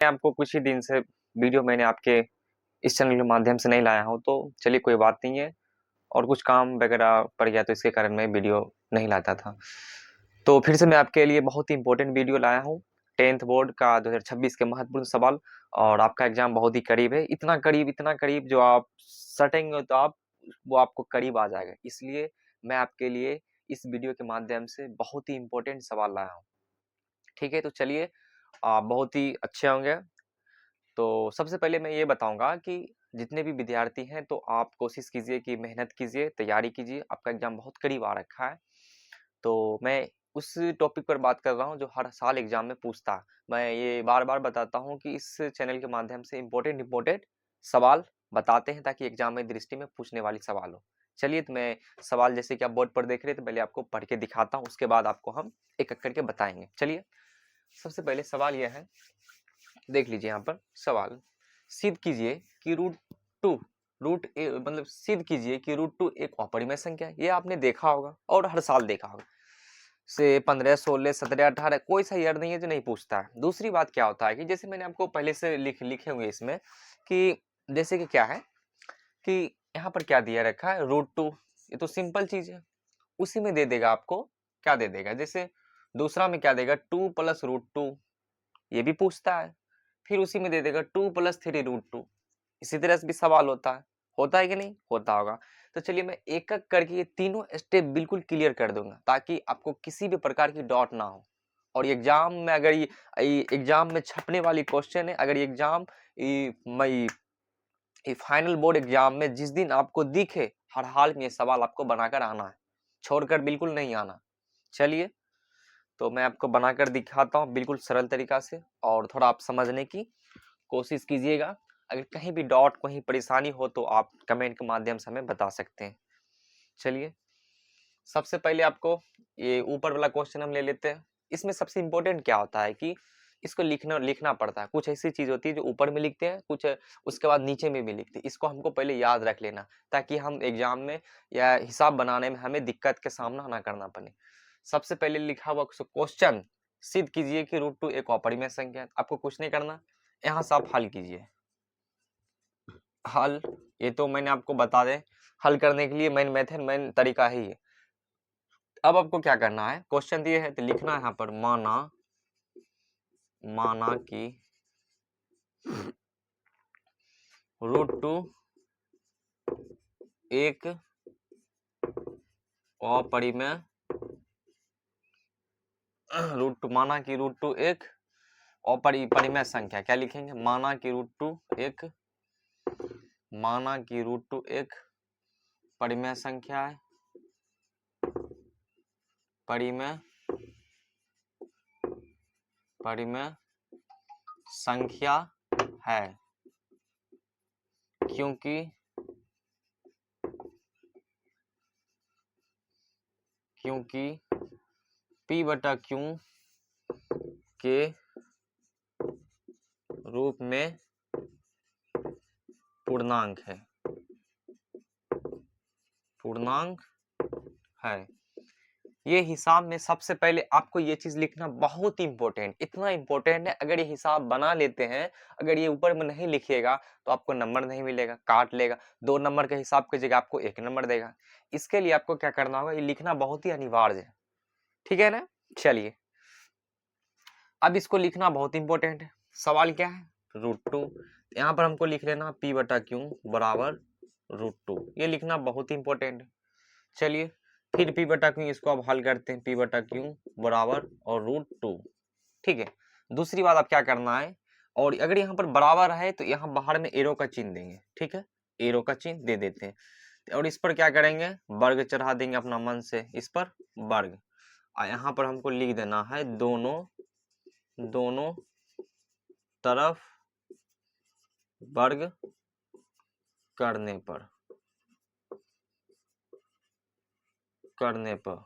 मैं आपको कुछ ही दिन से वीडियो मैंने आपके इस चैनल के माध्यम से नहीं लाया हूँ, तो चलिए कोई बात नहीं है। और कुछ काम वगैरह पड़ गया तो इसके कारण मैं वीडियो नहीं लाता था। तो फिर से मैं आपके लिए बहुत ही इंपॉर्टेंट वीडियो लाया हूँ। 10th बोर्ड का 2026 के महत्वपूर्ण सवाल। और आपका एग्जाम बहुत ही करीब है, इतना करीब जो आप सटेंगे तो आप वो आपको करीब आ जाएगा। इसलिए मैं आपके लिए इस वीडियो के माध्यम से बहुत ही इंपॉर्टेंट सवाल लाया हूँ। ठीक है, तो चलिए बहुत ही अच्छे होंगे। तो सबसे पहले मैं ये बताऊंगा कि जितने भी विद्यार्थी हैं तो आप कोशिश कीजिए कि मेहनत कीजिए, तैयारी कीजिए। आपका एग्जाम बहुत करीब आ रखा है। तो मैं उस टॉपिक पर बात कर रहा हूँ जो हर साल एग्जाम में पूछता है। मैं ये बार बार बताता हूँ कि इस चैनल के माध्यम से इम्पोर्टेंट सवाल बताते हैं ताकि एग्जाम में दृष्टि में पूछने वाली सवाल हो। चलिए, तो मैं सवाल जैसे कि आप बोर्ड पर देख रहे थे, तो पहले आपको पढ़ के दिखाता हूँ, उसके बाद आपको हम एक एक करके बताएंगे। चलिए, सबसे पहले सवाल यह है, देख लीजिए यहाँ पर सवाल। सिद्ध कीजिए कि सिद्ध कीजिए कि रूट 2 एक अपरिमेय संख्या है। ये आपने देखा होगा और हर साल देखा होगा। से 15, 16, 17, 18 कोई सा ईयर नहीं है जो नहीं पूछता है। दूसरी बात क्या होता है कि जैसे मैंने आपको पहले से लिखे हुए इसमें कि जैसे कि क्या है कि यहाँ पर क्या दिया रखा है, रूट 2। ये तो सिंपल चीज है, उसी में दे देगा आपको। क्या दे देगा, जैसे दूसरा में क्या देगा, 2 + रूट 2, ये भी पूछता है। फिर उसी में दे देगा 2 + 3 √2। इसी तरह से भी सवाल होता है कि नहीं होता होगा। तो चलिए, मैं एक एक करके ये तीनों स्टेप बिल्कुल क्लियर कर दूंगा ताकि आपको किसी भी प्रकार की डाउट ना हो। और एग्जाम में अगर ये एग्जाम में छपने वाली क्वेश्चन है, अगर ये एग्जाम ये फाइनल बोर्ड एग्जाम में जिस दिन आपको दिखे, हर हाल में ये सवाल आपको बनाकर आना है, छोड़कर बिल्कुल नहीं आना। चलिए, तो मैं आपको बनाकर दिखाता हूँ बिल्कुल सरल तरीका से, और थोड़ा आप समझने की कोशिश कीजिएगा। अगर कहीं भी डाउट, कहीं परेशानी हो तो आप कमेंट के माध्यम से हमें बता सकते हैं। चलिए, सबसे पहले आपको ये ऊपर वाला क्वेश्चन हम ले लेते हैं। इसमें सबसे इंपॉर्टेंट क्या होता है कि इसको लिखना पड़ता है। कुछ ऐसी चीज होती है जो ऊपर में लिखते हैं, कुछ उसके बाद नीचे में भी लिखते हैं। इसको हमको पहले याद रख लेना ताकि हम एग्जाम में या हिसाब बनाने में हमें दिक्कत का सामना ना करना पड़े। सबसे पहले लिखा हुआ क्वेश्चन, सिद्ध कीजिए कि √2 एक अपरिमेय संख्या है। आपको कुछ नहीं करना, यहाँ से आप हल कीजिए। हल, ये तो मैंने आपको बता दें, हल करने के लिए मेन तरीका ही है। अब आपको क्या करना है, क्वेश्चन दिए है तो लिखना है यहाँ पर, माना कि √2 एक अपरिमेय √2 एक अपरिमेय संख्या। क्या लिखेंगे, माना कि √2 एक परिमेय संख्या है, परिमेय संख्या है, क्योंकि P/Q के रूप में पूर्णांक है। ये हिसाब में सबसे पहले आपको ये चीज लिखना बहुत इंपॉर्टेंट, इतना इंपॉर्टेंट है। अगर ये हिसाब बना लेते हैं, अगर ये ऊपर में नहीं लिखिएगा तो आपको नंबर नहीं मिलेगा, काट लेगा। 2 नंबर के हिसाब की जगह आपको 1 नंबर देगा। इसके लिए आपको क्या करना होगा, ये लिखना बहुत ही अनिवार्य है। ठीक है ना। चलिए, अब इसको लिखना बहुत इंपॉर्टेंट है। सवाल क्या है, √2। यहाँ पर हमको लिख लेना P/Q बराबर √2। ये लिखना बहुत इंपॉर्टेंट है। चलिए, फिर P/Q इसको अब हल करते हैं। P/Q बराबर और √2। ठीक है। दूसरी बात आप क्या करना है, और अगर यहाँ पर बराबर है तो यहाँ बाहर में एरो का चिन्ह देंगे। ठीक है, एरो का चिन्ह दे देते हैं और इस पर क्या करेंगे, वर्ग चढ़ा देंगे अपना मन से, इस पर वर्ग। और यहाँ पर हमको लिख देना है दोनों तरफ वर्ग करने पर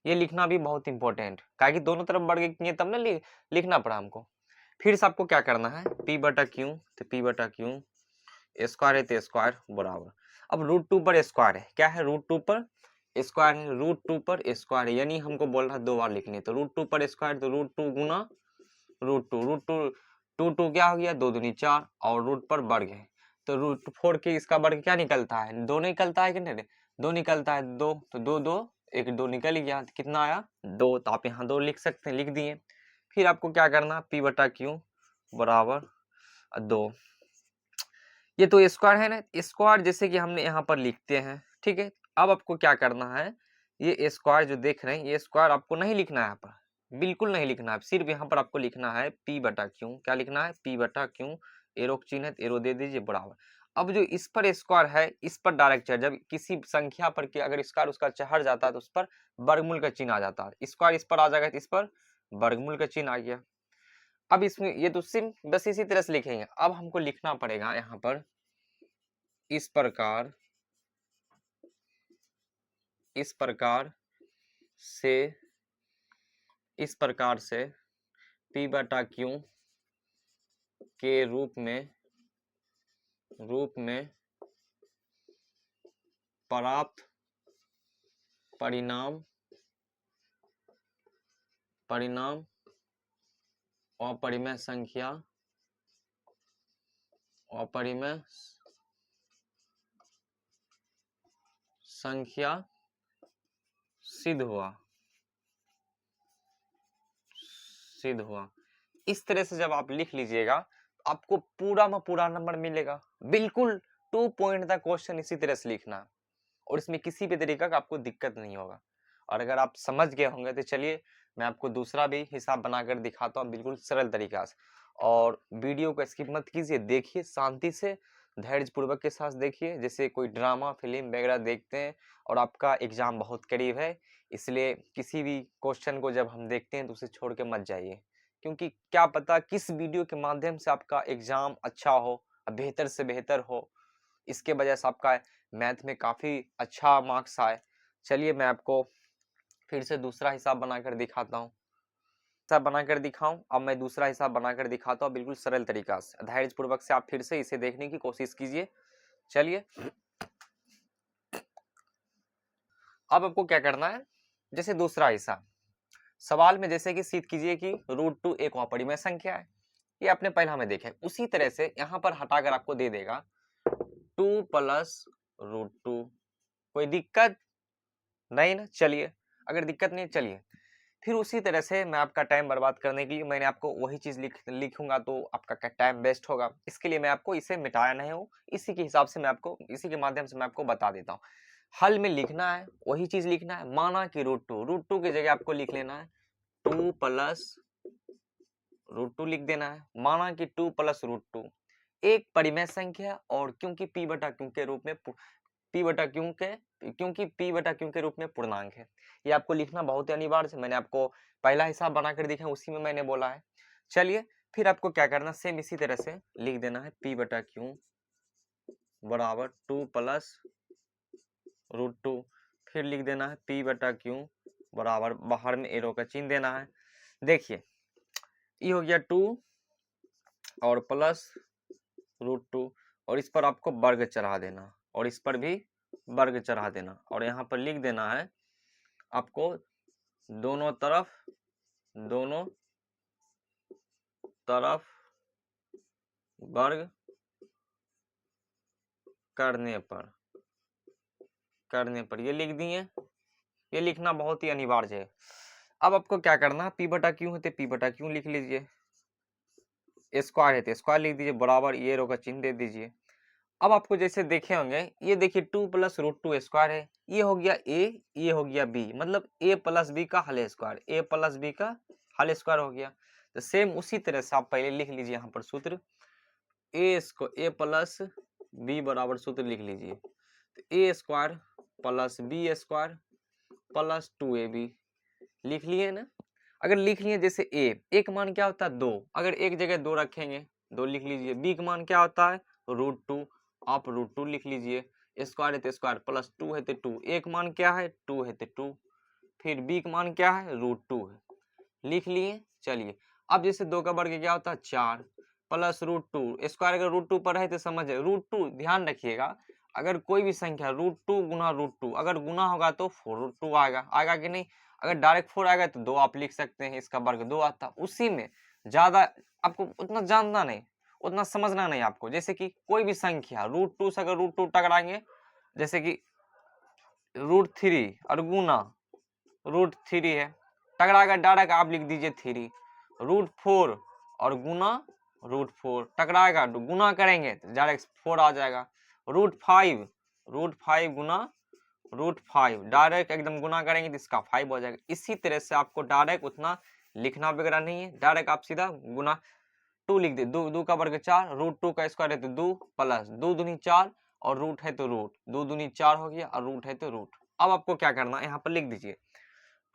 ये लिखना भी बहुत इंपॉर्टेंट, काहे कि दोनों तरफ वर्ग किए तब ना लिखना पड़ा हमको। फिर से आपको क्या करना है, P/Q, तो P/Q स्क्वायर है तो स्क्वायर बराबर। अब √2 पर स्क्वायर है, क्या है, √2 पर स्क्वायर है, √2 पर स्क्वायर है, यानी हमको बोल रहा है 2 बार लिखने। तो √2 पर स्क्वायर तो √2 गुना √2 2 क्या हो गया, 2 दूनी 4 और रूट पर वर्ग है तो रूट 4 के इसका वर्ग क्या निकलता है, 2 निकलता है कि नहीं, 2 निकलता है, 2 तो 2 2 1 2 निकल गया, कितना आया 2, तो आप यहाँ 2 लिख सकते हैं, लिख दिए। फिर आपको क्या करना, पी बटा क्यू बराबर 2। ये तो स्क्वायर है ना, स्क्वायर जैसे कि हमने यहाँ पर लिखते हैं, ठीक है। अब आपको क्या करना है, ये स्क्वायर जो देख रहे हैं ये स्क्वायर आपको नहीं लिखना है यहाँ पर, बिल्कुल नहीं लिखना है, सिर्फ यहाँ पर आपको लिखना है पी बटा क्यू, क्या लिखना है, पी बटा क्यू, एरो चिन्ह है एरो दे दीजिए बराबर। अब जो इस पर स्क्वायर है इस पर डायरेक्ट चढ़, जब किसी संख्या पर के अगर स्क्वायर उसका चढ़ जाता है तो उस पर वर्गमूल का चिन्ह आ जाता है, स्क्वायर इस पर आ जाएगा तो इस पर वर्गमूल का चिन्ह आ गया। अब इसमें ये तो सिर्फ बस इसी तरह से लिखेंगे। अब हमको लिखना पड़ेगा यहाँ पर इस प्रकार से पी बटा क्यू के रूप में प्राप्त परिणाम अपरिमेय संख्या सिद्ध हुआ। इस तरह से जब आप लिख लीजिएगा आपको पूरा में पूरा नंबर मिलेगा, बिल्कुल 2 पॉइंट तक क्वेश्चन इसी तरह से लिखना और इसमें किसी भी तरीका का आपको दिक्कत नहीं होगा। और अगर आप समझ गए होंगे तो चलिए मैं आपको दूसरा भी हिसाब बनाकर दिखाता हूँ बिल्कुल सरल तरीका से। और वीडियो को स्किप मत कीजिए, देखिए शांति से धैर्य पूर्वक के साथ देखिए, जैसे कोई ड्रामा फिल्म वगैरह देखते हैं। और आपका एग्जाम बहुत करीब है, इसलिए किसी भी क्वेश्चन को जब हम देखते हैं तो उसे छोड़ के मत जाइए, क्योंकि क्या पता किस वीडियो के माध्यम से आपका एग्जाम अच्छा हो, बेहतर से बेहतर हो, इसके वजह से आपका मैथ में काफ़ी अच्छा मार्क्स आए। चलिए मैं आपको फिर से दूसरा हिसाब बनाकर दिखाता हूँ, हिसाब बनाकर दिखाऊं। अब मैं दूसरा हिसाब बनाकर दिखाता हूँ बिल्कुल सरल तरीका से, धैर्यपूर्वक से आप फिर से इसे देखने की कोशिश कीजिए। चलिए अब आपको क्या करना है, जैसे दूसरा हिसाब सवाल में जैसे कि सिद्ध कीजिए कि √2 एक अपरिमेय संख्या है, ये आपने पहला में देखा है। उसी तरह से यहाँ पर हटाकर आपको दे देगा 2 + √2। कोई दिक्कत नहीं ना, चलिए अगर दिक्कत नहीं चलिए फिर उसी तरह से मैं आपका टाइम बर्बाद करने के लिए मैंने आपको वही चीज लिखूंगा तो आपका टाइम वेस्ट होगा, इसके लिए मैं आपको इसे मिटाया नहीं हूँ, इसी के हिसाब से मैं आपको इसी के माध्यम से मैं आपको बता देता हूँ। हल में लिखना है वही चीज लिखना है, माना कि √2 की जगह आपको लिख लेना है 2 + √2 लिख देना है। माना कि 2 + √2 एक परिमेय संख्या और क्योंकि p बटा क्यू के रूप में क्योंकि p बटा क्यू के रूप में पूर्णांक है, ये आपको लिखना बहुत ही अनिवार्य है। मैंने आपको पहला हिसाब बनाकर दिखा उसी में मैंने बोला है। चलिए फिर आपको क्या करना, सेम इसी तरह से लिख देना है p बटा क्यू बराबर 2 + √2, फिर लिख देना है p बटा क्यू बराबर बाहर में एरो का चिन्ह देना है। देखिए ये हो गया 2 और प्लस √2 और इस पर आपको वर्ग चढ़ा देना और इस पर भी वर्ग चढ़ा देना और यहाँ पर लिख देना है आपको दोनों तरफ वर्ग करने पर ये लिख दिए। ये लिखना बहुत ही अनिवार्य है। अब आपको क्या करना है, p बटा क्यू है तो p बटा क्यू लिख लीजिए, स्क्वायर है तो स्क्वायर लिख दीजिए बराबर ये रो का चिन्ह दे दीजिए। अब आपको जैसे देखे होंगे ये देखिए 2 + √2 स्क्वायर है, ये हो गया a, ये हो गया b, मतलब a + b का हल स्क्वायर, a + b का हल स्क्वायर हो गया। तो सेम उसी तरह से आप पहले लिख लीजिए यहाँ पर सूत्र a + b बराबर सूत्र लिख लीजिए, तो a square + b square + 2ab लिख लिए ना। अगर लिख लिए जैसे a का मान क्या होता है 2, अगर एक जगह 2 रखेंगे 2 लिख लीजिए। b का मान क्या होता है √2, आप √2 लिख लीजिए, स्क्वायर है तो स्क्वायर प्लस 2 है तो 2, एक मान क्या है 2 है तो 2, फिर b का मान क्या है √2 है, लिख लिए। चलिए अब जैसे 2 का वर्ग क्या होता है 4 प्लस √2, स्क्वायर अगर √2 पर है तो समझ √2, ध्यान रखिएगा अगर कोई भी संख्या √2 गुना √2 अगर गुना होगा तो 4√2 आएगा कि नहीं, अगर डायरेक्ट 4 आएगा तो 2 आप लिख सकते हैं, इसका वर्ग 2 आता। उसी में ज्यादा आपको उतना जानना नहीं, उतना समझना नहीं आपको। जैसे कि कोई भी संख्या √2 से अगर √2 टकराएंगे, जैसे कि √3 और गुना √3 है, टकराएगा डायरेक्ट आप लिख दीजिए 3। √4 और गुना √4 टकराएगा, गुना करेंगे तो डायरेक्ट 4 आ जाएगा। √5 गुना √5 डायरेक्ट एकदम गुना करेंगे तो इसका 5 हो जाएगा। इसी तरह से आपको डायरेक्ट उतना लिखना वगैरह नहीं है, डायरेक्ट आप सीधा गुना 2 लिख दे। 2 का वर्ग 4, √2 का स्क्वायर है तो 2 प्लस 2 दूनी 4 और रूट है तो रूट, 2 दूनी 4 हो गया और रूट है तो रूट। अब आपको क्या करना है, यहाँ पर लिख दीजिए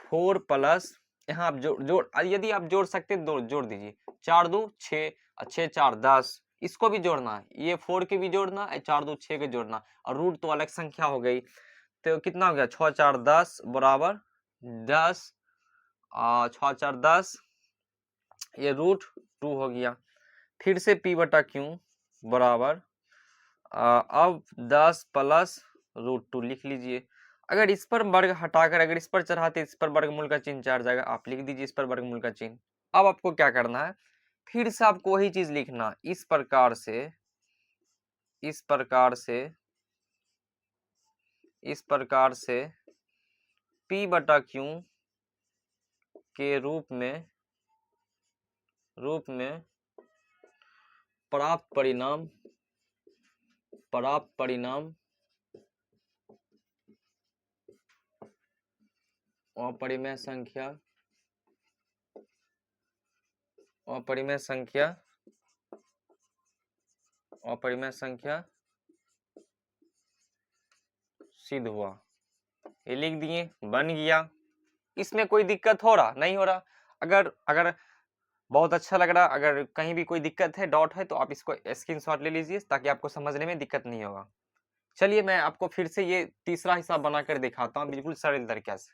4 प्लस, यहाँ आप जोड़ यदि आप जोड़ सकते हैं जोड़ दीजिए। 4 2 6 और 6 4 10, इसको भी जोड़ना है, ये 4 के भी जोड़ना है, 4 2 6 के जोड़ना, और रूट तो अलग संख्या हो गई। तो कितना हो गया, 6 4 10 बराबर 10, 6 4 10, ये √2 हो गया। फिर से P/Q बराबर अब 10 प्लस √2 लिख लीजिए। अगर इस पर वर्ग हटाकर अगर इस पर चढ़ाते इस पर वर्गमूल का चिन्ह चढ़ जाएगा, आप लिख दीजिए इस पर वर्गमूल का चिन्ह। अब आपको क्या करना है, फिर से आपको वही चीज लिखना, इस प्रकार से P/Q के रूप में प्राप्त परिणाम अपरिमेय संख्या सिद्ध हुआ। ये लिख दिए, बन गया। इसमें कोई दिक्कत हो रहा नहीं हो रहा? अगर बहुत अच्छा लग रहा, अगर कहीं भी कोई दिक्कत है, डाउट है, तो आप इसको स्क्रीनशॉट ले लीजिए ताकि आपको समझने में दिक्कत नहीं होगा। चलिए मैं आपको फिर से ये तीसरा हिसाब बनाकर दिखाता हूँ बिल्कुल सरल तरीके से।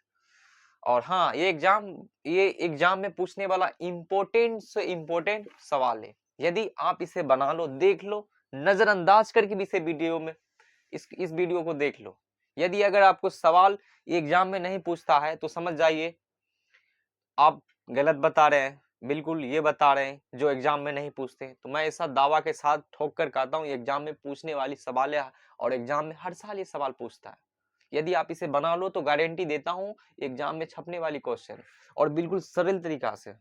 और हाँ, ये एग्जाम में पूछने वाला इम्पोर्टेंट से इम्पोर्टेंट सवाल है। यदि आप इसे बना लो, देख लो, नजरअंदाज करके भी इसे वीडियो में इस वीडियो को देख लो। यदि अगर आपको सवाल एग्जाम में नहीं पूछता है तो समझ जाइए आप गलत बता रहे हैं, बिल्कुल ये बता रहे हैं जो एग्जाम में नहीं पूछते। तो मैं ऐसा दावा के साथ ठोक कर कहता हूँ एग्जाम में पूछने वाली सवाल है, और एग्जाम में हर साल ये सवाल पूछता है। यदि आप इसे बना लो तो गारंटी देता हूँ एग्जाम में छपने वाली क्वेश्चन, और बिल्कुल सरल तरीका से।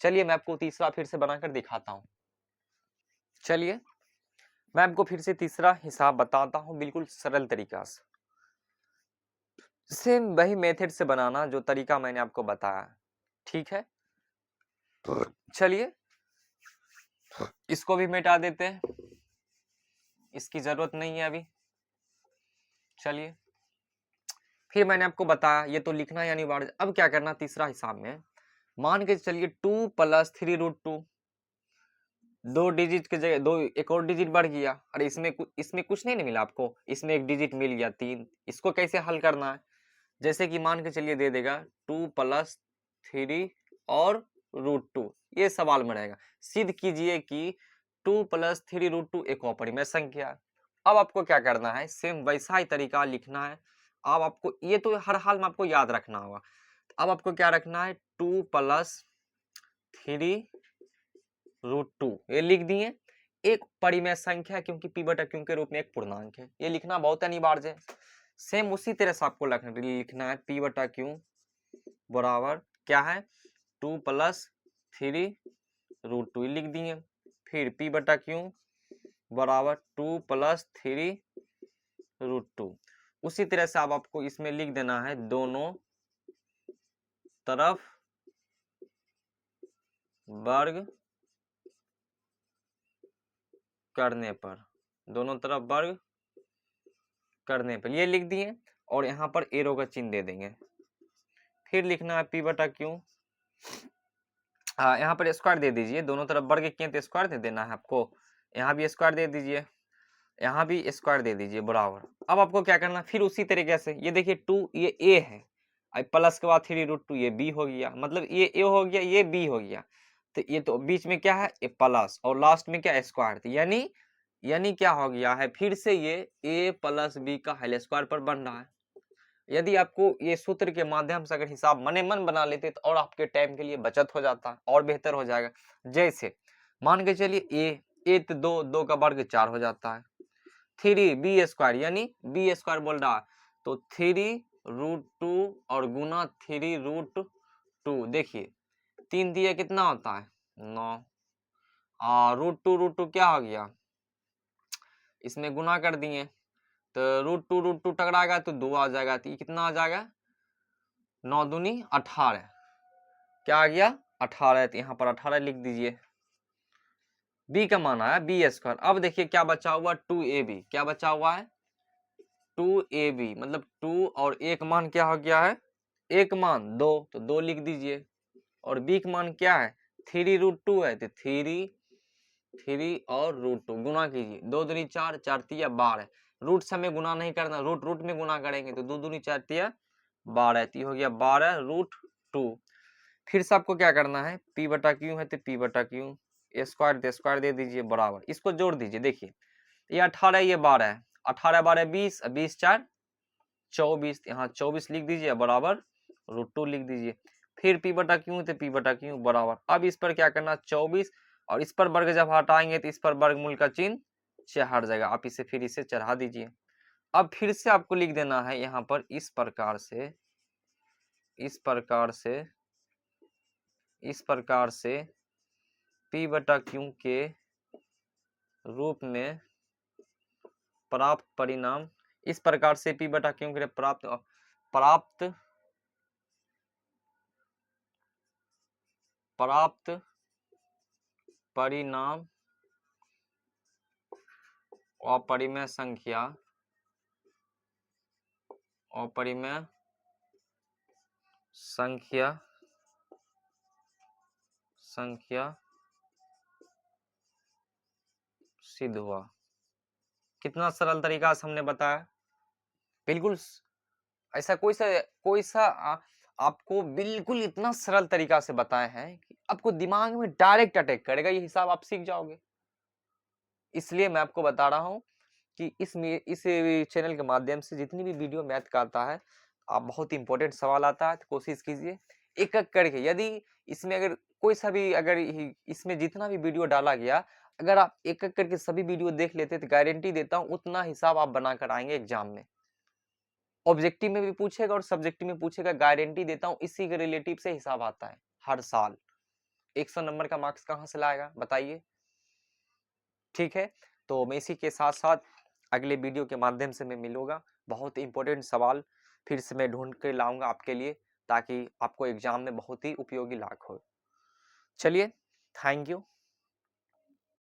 चलिए मैं आपको तीसरा फिर से बनाकर दिखाता हूँ। चलिए मैं आपको फिर से तीसरा हिसाब बताता हूँ बिल्कुल सरल तरीका से। सेम वही मेथड से बनाना जो तरीका मैंने आपको बताया, ठीक है? चलिए इसको भी मिटा देते हैं, इसकी जरूरत नहीं है अभी। चलिए फिर मैंने आपको बताया ये तो लिखना ही अनिवार्य। अब क्या करना, तीसरा हिसाब में मान के चलिए 2 प्लस 3√2, 2 डिजिट के जगह 2 एक और डिजिट बढ़ गया, और इसमें कुछ नहीं मिला आपको, इसमें एक डिजिट मिल गया 3। इसको कैसे हल करना है, जैसे कि मान के चलिए दे देगा 2 प्लस 3 और √2, ये सवाल में रहेगा। सिद्ध कीजिए कि 2 प्लस 3√2 एक अपरिमेय संख्या। अब आपको क्या करना है, सेम वैसा ही तरीका लिखना है। अब आपको ये तो हर हाल में आपको याद रखना होगा। अब आपको क्या रखना है, 2 प्लस 3√2 ये लिख दिए, एक परिमेय संख्या क्योंकि P/Q के रूप में एक पूर्णांक है, ये लिखना बहुत अनिवार्य है। सेम उसी तरह से आपको लिखना है P/Q बराबर क्या है, 2 प्लस 3√2 लिख दिए। फिर P/Q बराबर 2 प्लस 3√2। उसी तरह से अब आपको इसमें लिख देना है दोनों तरफ वर्ग करने पर, दोनों तरफ वर्ग करने पर ये लिख दिए, और यहाँ पर एरो का चिन्ह दे देंगे। फिर लिखना है P/Q, यहाँ पर स्क्वायर दे दीजिए, दोनों तरफ वर्ग किए तो स्क्वायर दे देना है आपको। यहाँ भी स्क्वायर दे दीजिए, यहाँ भी स्क्वायर दे दीजिए बराबर। अब आपको क्या करना, फिर उसी तरीके से ये देखिए 2 ये A है, प्लस के बाद 3√2 ये B हो गया, मतलब ये A हो गया, ये B हो गया। तो ये तो बीच में क्या है, ए प्लस, और लास्ट में क्या, स्क्वायर। यानी क्या हो गया है, फिर से ये A प्लस B का होल स्क्वायर पर बन रहा है। यदि आपको ये सूत्र के माध्यम से अगर हिसाब मने मन बना लेते तो और आपके टाइम के लिए बचत हो जाता और बेहतर हो जाएगा। जैसे मान के चलिए ए तो 2 का वर्ग 4 हो जाता है, 3 बी स्क्वायर यानी बी स्क्वायर बोल रहा है तो 3√2 और गुना 3√2। देखिए 3 दिया कितना होता है 9 और √2 क्या हो गया, इसमें गुना कर दिए तो √2 टकराएगा तो 2 आ जाएगा, तो ये कितना आ जाएगा 9 दूनी 18, क्या आ गया 18। तो यहाँ पर 18 लिख दीजिए। बी का मान आया बी स्क्वायर। अब देखिए क्या बचा हुआ 2ab, क्या बचा हुआ है 2ab, मतलब 2 और एक मान क्या हो गया है, एक मान 2 तो 2 लिख दीजिए। और बी का मान क्या है 3√2 है तो 3 और √2 गुना कीजिए, 2 दूनी 4, 4 तिया 12, रूट से हमें गुना नहीं करना, रूट में गुना करेंगे तो 2 दूनी 4 तिया 12, तो हो गया 12√2। फिर से आपको क्या करना है p बटा क्यू है तो p बटा क्यू, स्क्वायर दे दीजिए बराबर, इसको जोड़ दीजिए। देखिए ये 18 ये 12 है, 18 12 20, 20 4 24, यहाँ 24 लिख दीजिए बराबर √2 लिख दीजिए। फिर p बटा क्यू तो p बटा क्यू बराबर, अब इस पर क्या करना 24 और इस पर वर्ग जब हटाएंगे तो इस पर वर्गमूल का चिन्ह हट जाएगा, आप इसे फिर इसे चढ़ा दीजिए। अब फिर से आपको लिख देना है यहाँ पर इस प्रकार से p बटा क्यू के रूप में प्राप्त परिणाम, इस प्रकार से p बटा क्यू के प्राप्त परिणाम अपरिमेय संख्या सिद्ध हुआ। कितना सरल तरीका से हमने बताया, बिल्कुल ऐसा कोई सा आपको बिल्कुल इतना सरल तरीका से बताए हैं कि आपको दिमाग में डायरेक्ट अटैक करेगा, ये हिसाब आप सीख जाओगे। इसलिए मैं आपको बता रहा हूँ कि इस चैनल के माध्यम से जितनी भी वीडियो मैथ का आता है, आप बहुत इंपॉर्टेंट सवाल आता है तो कोशिश कीजिए एक एक करके, यदि इसमें अगर कोई सा भी अगर इसमें जितना भी वीडियो डाला गया अगर आप एक एक करके सभी वीडियो देख लेते तो गारंटी देता हूँ उतना हिसाब आप बनाकर आएंगे एग्जाम में। ऑब्जेक्टिव में भी पूछेगा और सब्जेक्टिव में पूछेगा, गारंटी देता हूँ इसी के रिलेटिव से हिसाब आता है हर साल। 100 नंबर का मार्क्स कहाँ से लाएगा बताइए। ठीक है, तो मैं इसी के साथ साथ अगले वीडियो के माध्यम से मैं मिलूंगा, बहुत इंपॉर्टेंट सवाल फिर से मैं ढूंढ के लाऊंगा आपके लिए ताकि आपको एग्जाम में बहुत ही उपयोगी लायक हो। चलिए, थैंक यू।